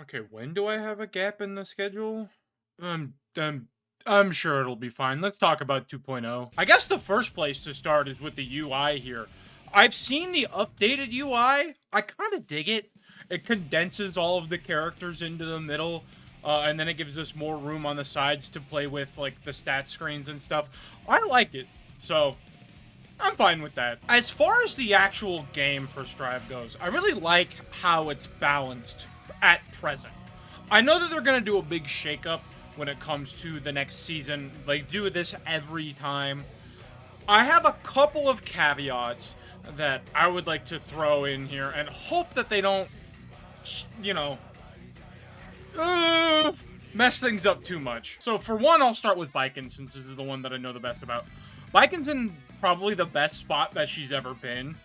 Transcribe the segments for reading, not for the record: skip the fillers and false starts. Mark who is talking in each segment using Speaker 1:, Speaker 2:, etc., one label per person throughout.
Speaker 1: Okay, when do I have a gap in the schedule? I'm sure it'll be fine. Let's talk about 2.0. I guess the first place to start is with the UI here. I've seen the updated UI. I kind of dig it. It condenses all of the characters into the middle, and then it gives us more room on the sides to play with, like, the stat screens and stuff. I like it, so I'm fine with that. As far as the actual game for Strive goes, I really like how it's balanced at present. I know that they're going to do a big shakeup when it comes to the next season. They do this every time. I have a couple of caveats that I would like to throw in here and hope that they don't, you know, mess things up too much. So for one, I'll start with Baiken, since this is the one that I know the best about. Baiken's in probably the best spot that she's ever been.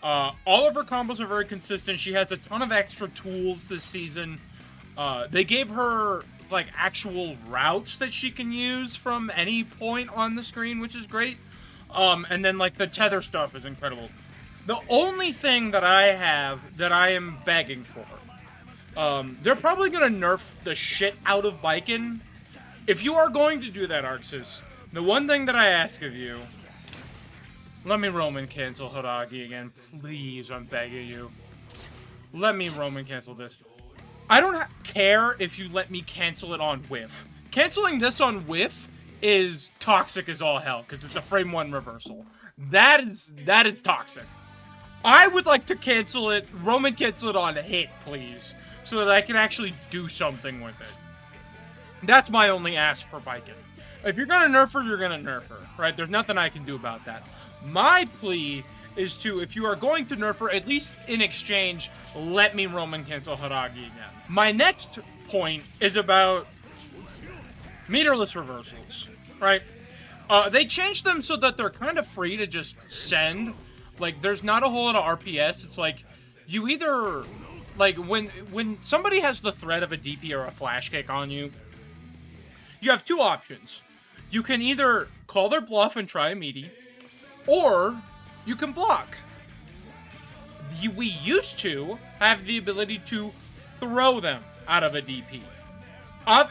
Speaker 1: All of her combos are very consistent. She has a ton of extra tools this season. They gave her, like, actual routes that she can use from any point on the screen, which is great. And then, like, the tether stuff is incredible. The only thing that I have that I am begging for, they're probably going to nerf the shit out of Baiken. If you are going to do that, Arxis, the one thing that I ask of you, let me Roman cancel Haragi again. Please, I'm begging you. Let me Roman cancel this. I don't care if you let me cancel it on Whiff. Canceling this on Whiff is toxic as all hell, because it's a frame 1 reversal. That is toxic. I would like to cancel it, Roman cancel it on Hit, please, so that I can actually do something with it. That's my only ask for Baiken. If you're gonna nerf her, you're gonna nerf her, right? There's nothing I can do about that. My plea is to, if you are going to nerf her, at least in exchange, let me Roman cancel Haragi again. My next point is about meterless reversals, right? They changed them so that they're kind of free to just send. Like, there's not a whole lot of RPS. It's like, you either, like, when somebody has the threat of a DP or a flash kick on you, you have two options. You can either call their bluff and try a meaty, or you can block. We used to have the ability to throw them out of a DP.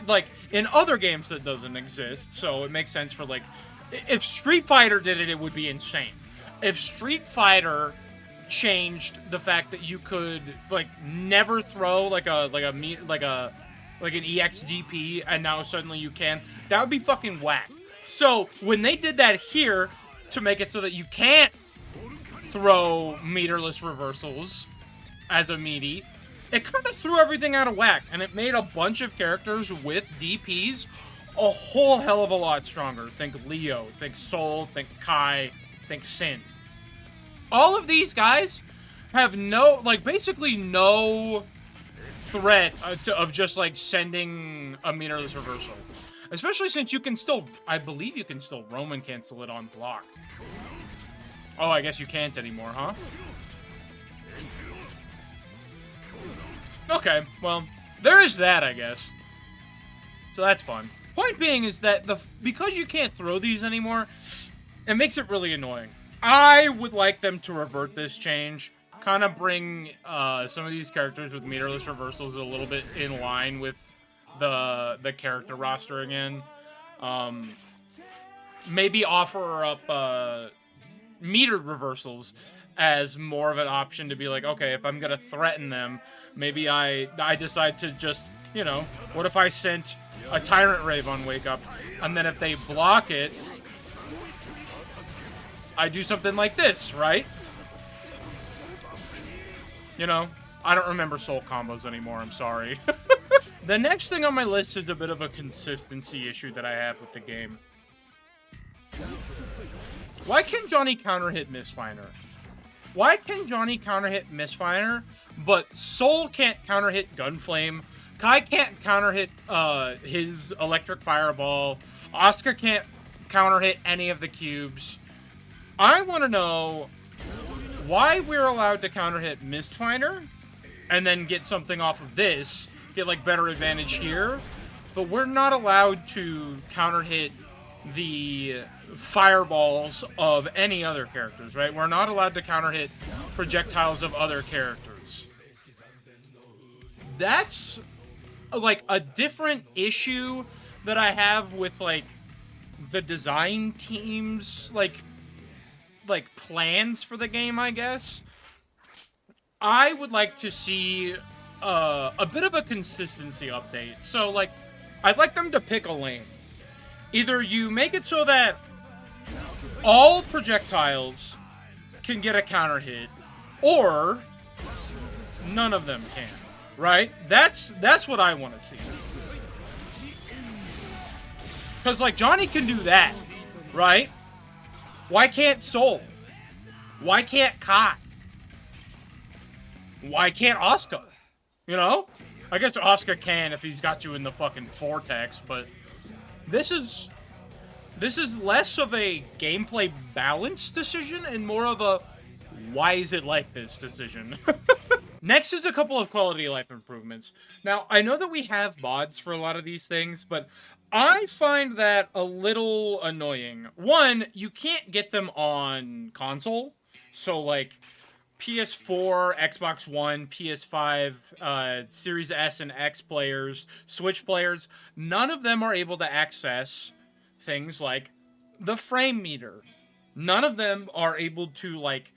Speaker 1: Like, in other games that doesn't exist, so it makes sense for, like, if Street Fighter did it, it would be insane. If Street Fighter changed the fact that you could, like, never throw, like an EXDP, and now suddenly you can, that would be fucking whack. So, when they did that here, to make it so that you can't throw meterless reversals as a meaty, it kind of threw everything out of whack, and it made a bunch of characters with DPs a whole hell of a lot stronger. Think Leo, think Sol, think Kai, think Sin. All of these guys have no, like, basically no threat of just, like, sending a meterless reversal. Especially since you can still, I believe you can still Roman cancel it on block. Oh, I guess you can't anymore, huh? Okay, well, there is that, I guess. So that's fun. Point being is that because you can't throw these anymore, it makes it really annoying. I would like them to revert this change, kind of bring some of these characters with meterless reversals a little bit in line with the character roster again. Maybe offer up metered reversals as more of an option to be like, okay, if I'm gonna threaten them, maybe I decide to just, you know, what if I sent a Tyrant Rave on Wake Up, and then if they block it, I do something like this, right? You know, I don't remember soul combos anymore, I'm sorry. The next thing on my list is a bit of a consistency issue that I have with the game. Why can Johnny counter-hit Misfire? Why can Johnny counter-hit Misfire, but Soul can't counter-hit Gunflame? Kai can't counter-hit his Electric Fireball. Oscar can't counter-hit any of the cubes. I want to know why we're allowed to counter-hit Mistfinder and then get something off of this, get, like, better advantage here, but we're not allowed to counter-hit the fireballs of any other characters, right? We're not allowed to counter-hit projectiles of other characters. That's like a different issue that I have with like the design teams like plans for the game, I guess. I would like to see a bit of a consistency update. So like I'd like them to pick a lane. Either you make it so that all projectiles can get a counter hit, or none of them can. Right? That's what I want to see. Because, like, Johnny can do that, right? Why can't Soul? Why can't Kai? Why can't Asuka? You know? I guess Asuka can if he's got you in the fucking vortex, but this is less of a gameplay balance decision and more of a why is it like this decision. Next is a couple of quality of life improvements. Now, I know that we have mods for a lot of these things, but I find that a little annoying. One, you can't get them on console. So, like, PS4, Xbox One, PS5, Series S and X players, Switch players, none of them are able to access things like the frame meter. None of them are able to, like,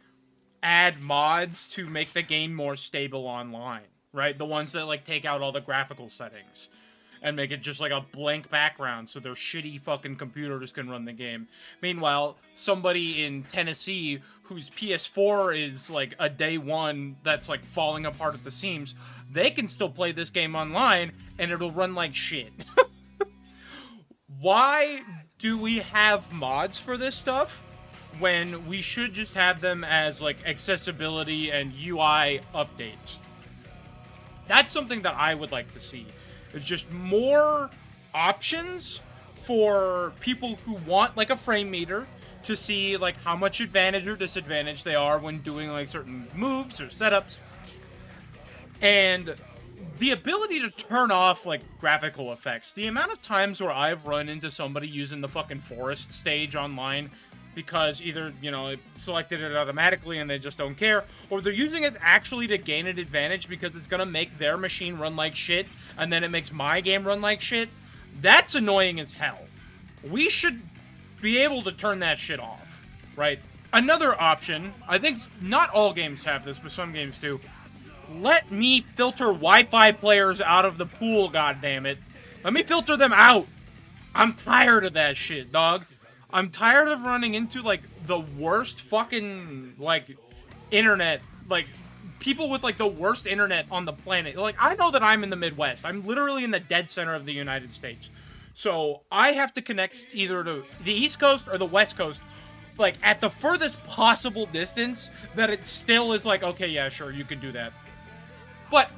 Speaker 1: add mods to make the game more stable online, right? The ones that, like, take out all the graphical settings and make it just like a blank background so their shitty fucking computers can run the game. Meanwhile, somebody in Tennessee whose PS4 is like a day one that's like falling apart at the seams, they can still play this game online and it'll run like shit. Why do we have mods for this stuff when we should just have them as like accessibility and UI updates? That's something that I would like to see. It's just more options for people who want like a frame meter to see like how much advantage or disadvantage they are when doing like certain moves or setups. And the ability to turn off like graphical effects. The amount of times where I've run into somebody using the fucking forest stage online because either, you know, it selected it automatically and they just don't care, or they're using it actually to gain an advantage because it's gonna make their machine run like shit, and then it makes my game run like shit. That's annoying as hell. We should be able to turn that shit off, right? Another option, I think not all games have this, but some games do. Let me filter Wi-Fi players out of the pool, goddammit. Let me filter them out. I'm tired of that shit, dog. I'm tired of running into, like, the worst fucking, like, internet, like, people with, like, the worst internet on the planet. Like, I know that I'm in the Midwest. I'm literally in the dead center of the United States. So, I have to connect either to the East Coast or the West Coast, like, at the furthest possible distance that it still is like, okay, yeah, sure, you can do that. But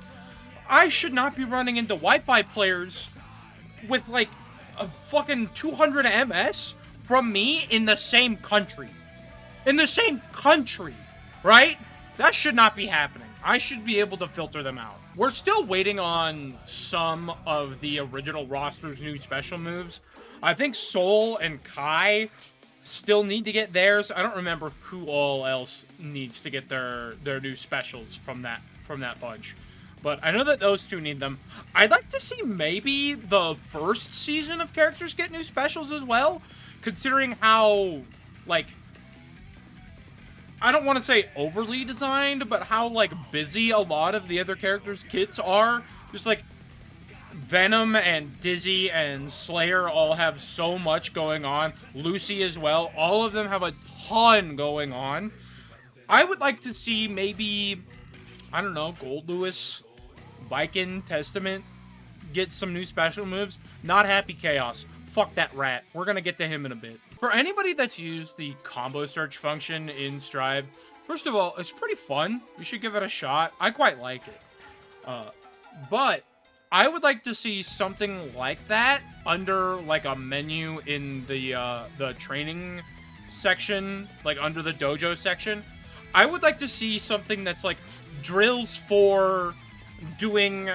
Speaker 1: I should not be running into Wi-Fi players with, like, a fucking 200 MS from me in the same country. In the same country, right? That should not be happening. I should be able to filter them out. We're still waiting on some of the original roster's new special moves. I think Soul and Kai still need to get theirs. I don't remember who all else needs to get their new specials from that bunch. But I know that those two need them. I'd like to see maybe the first season of characters get new specials as well, considering how, like, I don't want to say overly designed, but how, like, busy a lot of the other characters' kits are. Just, like, Venom and Dizzy and Slayer all have so much going on. Lucy as well. All of them have a ton going on. I would like to see maybe, I don't know, Gold Lewis, Baiken, Testament get some new special moves. Not Happy Chaos. Fuck that rat. We're gonna get to him in a bit. For anybody that's used the combo search function in Strive, first of all, it's pretty fun. You should give it a shot. I quite like it. But I would like to see something like that under like a menu in the training section, like under the dojo section. I would like to see something that's like drills for doing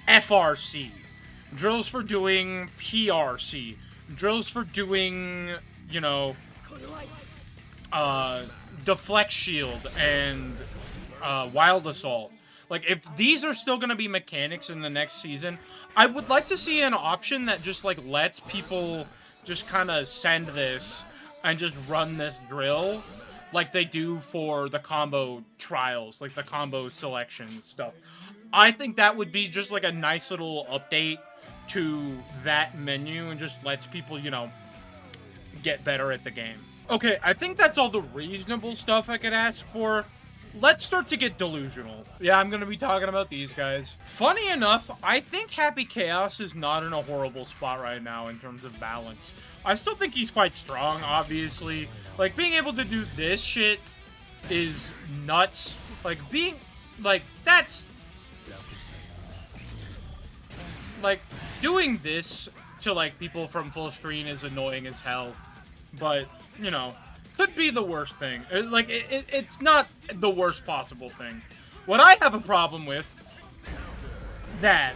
Speaker 1: FRC. Drills for doing PRC. Drills for doing, you know, Deflect Shield and Wild Assault. Like, if these are still gonna be mechanics in the next season, I would like to see an option that just, like, lets people just kind of send this and just run this drill like they do for the combo trials, like the combo selection stuff. I think that would be just, like, a nice little update to that menu and just lets people, you know, get better at the game. Okay, I think that's all the reasonable stuff I could ask for. Let's start to get delusional. Yeah, I'm gonna be talking about these guys. Funny enough, I think Happy Chaos is not in a horrible spot right now in terms of balance. I still think he's quite strong, obviously. Like, being able to do this shit is nuts. Like, being... Like, that's... Like, doing this to, like, people from full screen is annoying as hell. But, you know, could be the worst thing. Like, it's not the worst possible thing. What I have a problem with... That.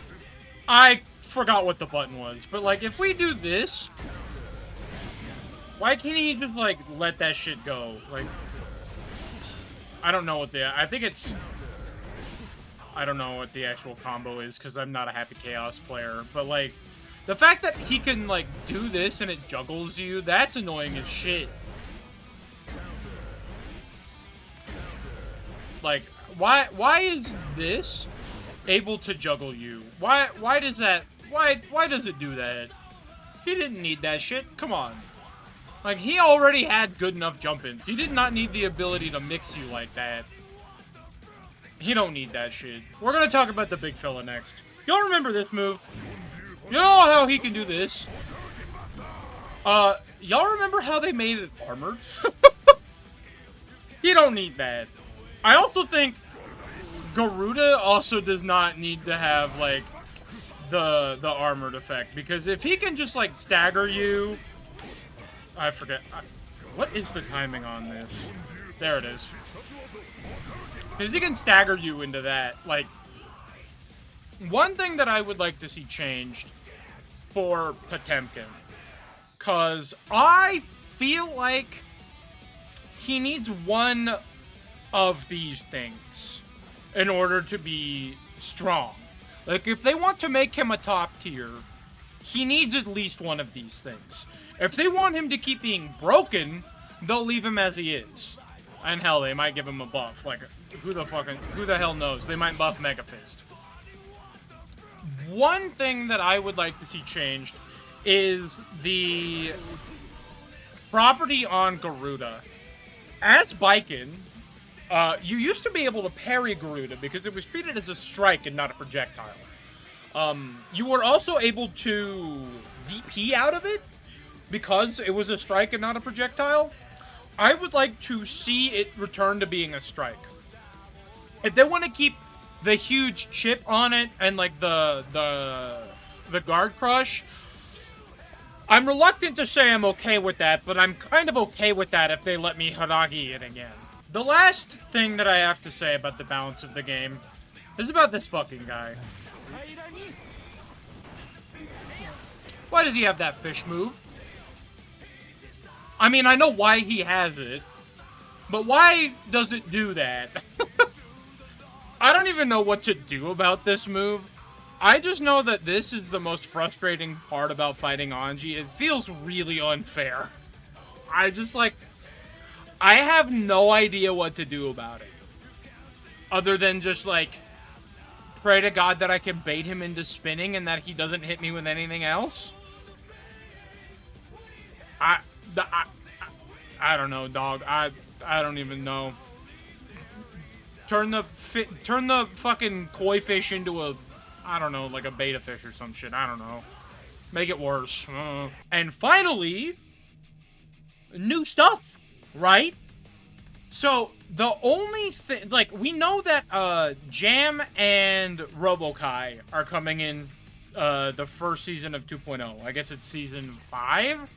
Speaker 1: I forgot what the button was. But, like, if we do this... Why can't he just, like, let that shit go? Like... I don't know what the... I think it's... I don't know what the actual combo is, because I'm not a Happy Chaos player. But, like, the fact that he can, like, do this and it juggles you, that's annoying as shit. Like, why is this able to juggle you? Why does that... Why does it do that? He didn't need that shit. Come on. Like, he already had good enough jump-ins. He did not need the ability to mix you like that. He don't need that shit. We're gonna talk about the big fella next. Y'all remember this move? You know how he can do this? Y'all remember how they made it armored? He don't need that. I also think Garuda also does not need to have, like, the armored effect. Because if he can just, like, stagger you... I forget. What is the timing on this? There it is. Because he can stagger you into that. Like, one thing that I would like to see changed for Potemkin. Because I feel like he needs one of these things in order to be strong. Like, if they want to make him a top tier, he needs at least one of these things. If they want him to keep being broken, they'll leave him as he is. And hell, they might give him a buff. Like, who the hell knows? They might buff Mega Fist. One thing that I would like to see changed is the property on Garuda. As Baiken, you used to be able to parry Garuda because it was treated as a strike and not a projectile. You were also able to DP out of it because it was a strike and not a projectile. I would like to see it return to being a strike. If they want to keep the huge chip on it and, like, the guard crush, I'm reluctant to say I'm okay with that, but I'm kind of okay with that if they let me Haragi it again. The last thing that I have to say about the balance of the game is about this fucking guy. Why does he have that fish move? I mean, I know why he has it, but why does it do that? I don't even know what to do about this move. I just know that this is the most frustrating part about fighting Anji. It feels really unfair. I have no idea what to do about it. Other than just, like, pray to God that I can bait him into spinning and that he doesn't hit me with anything else. I don't know, dog. I don't even know. Turn the fucking koi fish into a, I don't know, like a beta fish or some shit. I don't know. Make it worse. And finally, new stuff, right? So the only thing, like, we know that Jam and Robokai are coming in the first season of 2.0. I guess it's season 5.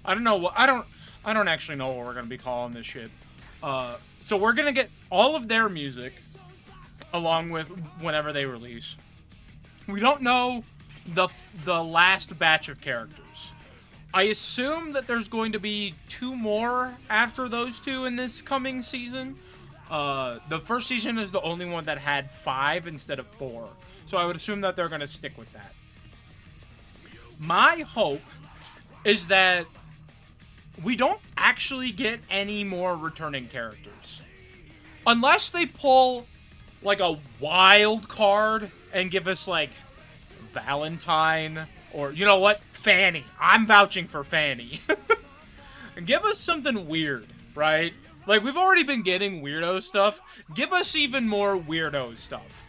Speaker 1: I don't know. I don't actually know what we're gonna be calling this shit. So we're gonna get all of their music along with whenever they release. We don't know the last batch of characters. I assume that there's going to be 2 more after those 2 in this coming season. The first season is the only one that had 5 instead of 4. So I would assume that they're going to stick with that. My hope is that we don't actually get any more returning characters. Unless they pull, like, a wild card and give us, like, Valentine, or, you know what? Fanny. I'm vouching for Fanny. And give us something weird, right? Like, we've already been getting weirdo stuff. Give us even more weirdo stuff.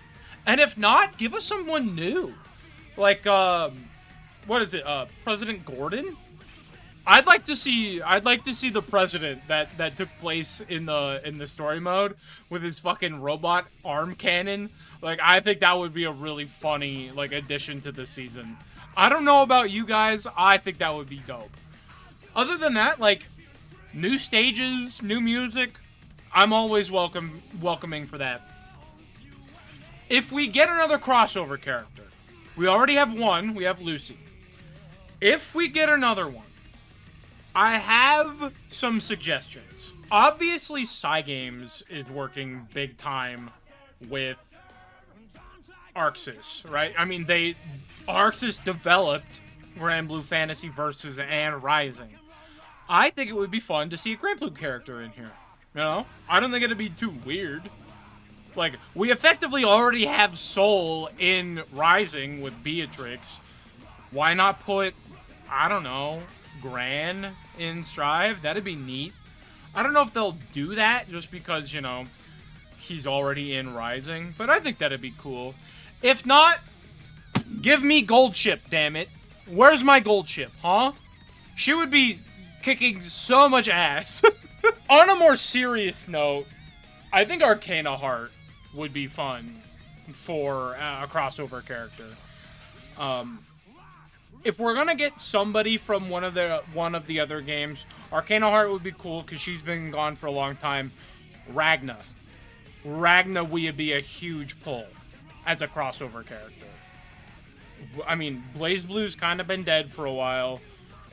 Speaker 1: And if not, give us someone new. Like, what is it? President Gordon? I'd like to see the president that took place in the story mode with his fucking robot arm cannon. Like, I think that would be a really funny, like, addition to the season. I don't know about you guys. I think that would be dope. Other than that, like, new stages, new music, I'm always welcoming for that. If we get another crossover character, we already have one. We have Lucy. If we get another one, I have some suggestions. Obviously, Cygames is working big time with Arxis, right? I mean, Arxis developed Grand Blue Fantasy Versus and Rising. I think it would be fun to see a Grand Blue character in here. You know? I don't think it'd be too weird. Like, we effectively already have Soul in Rising with Beatrix. Why not put, I don't know, Gran in Strive? That'd be neat. I don't know if they'll do that just because, you know, he's already in Rising, but I think that'd be cool. If not, give me Gold Ship, damn it. Where's my Gold Ship, huh? She would be kicking so much ass. On a more serious note, I think Arcana Heart would be fun for a crossover character. If we're gonna get somebody from one of the other games, Arcana Heart would be cool because she's been gone for a long time. Ragna would be a huge pull as a crossover character. I mean, BlazBlue's kind of been dead for a while.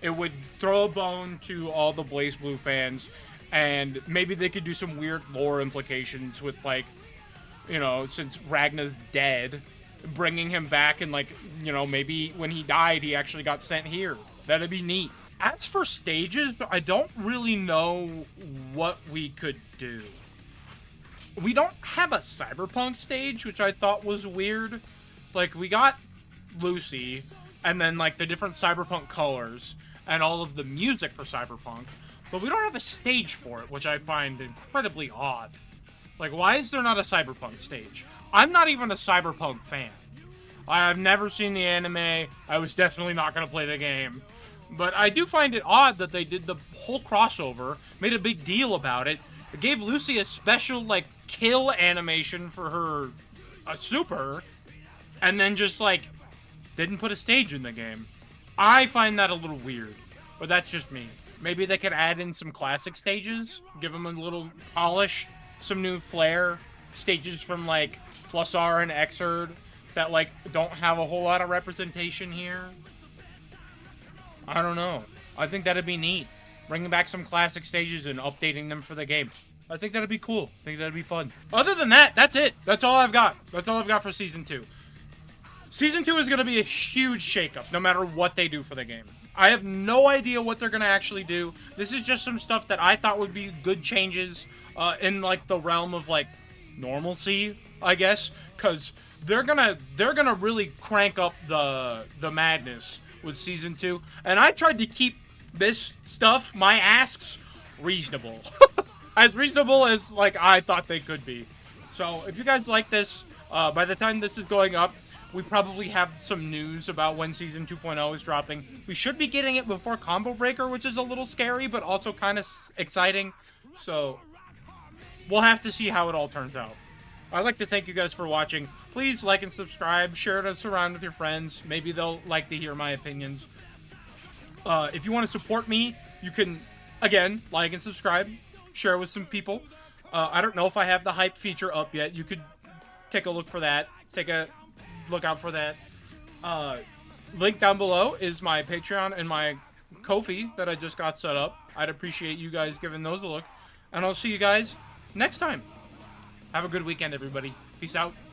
Speaker 1: It would throw a bone to all the BlazBlue fans, and maybe they could do some weird lore implications with, like, you know, since Ragna's dead, bringing him back and, like, you know, maybe when he died, he actually got sent here. That'd be neat. As for stages, I don't really know what we could do. We don't have a Cyberpunk stage, which I thought was weird. Like, we got Lucy, and then, like, the different Cyberpunk colors, and all of the music for Cyberpunk, but we don't have a stage for it, which I find incredibly odd. Like, why is there not a Cyberpunk stage? I'm not even a Cyberpunk fan. I've never seen the anime. I was definitely not going to play the game. But I do find it odd that they did the whole crossover, made a big deal about it. It gave Lucy a special, like, kill animation for her super, and then just, like, didn't put a stage in the game. I find that a little weird, but that's just me. Maybe they could add in some classic stages, give them a little polish, some new flair, stages from, like, Plus R and Xrd that, like, don't have a whole lot of representation here. I don't know. I think that'd be neat. Bringing back some classic stages and updating them for the game. I think that'd be cool. I think that'd be fun. Other than that, that's it. That's all I've got. That's all I've got for Season 2. Season 2 is going to be a huge shakeup, no matter what they do for the game. I have no idea what they're going to actually do. This is just some stuff that I thought would be good changes in, like, the realm of, like, normalcy, I guess. Because they're gonna really crank up the madness with Season 2. And I tried to keep this stuff, my asks, reasonable. As reasonable as, like, I thought they could be. So, if you guys like this, by the time this is going up, we probably have some news about when Season 2.0 is dropping. We should be getting it before Combo Breaker, which is a little scary, but also kind of exciting. So, we'll have to see how it all turns out. I'd like to thank you guys for watching. Please like and subscribe. Share this around with your friends. Maybe they'll like to hear my opinions. If you want to support me, you can, again, like and subscribe. Share with some people. I don't know if I have the hype feature up yet. You could take a look for that. Take a look out for that. Link down below is my Patreon and my Ko-fi that I just got set up. I'd appreciate you guys giving those a look. And I'll see you guys next time. Have a good weekend, everybody. Peace out.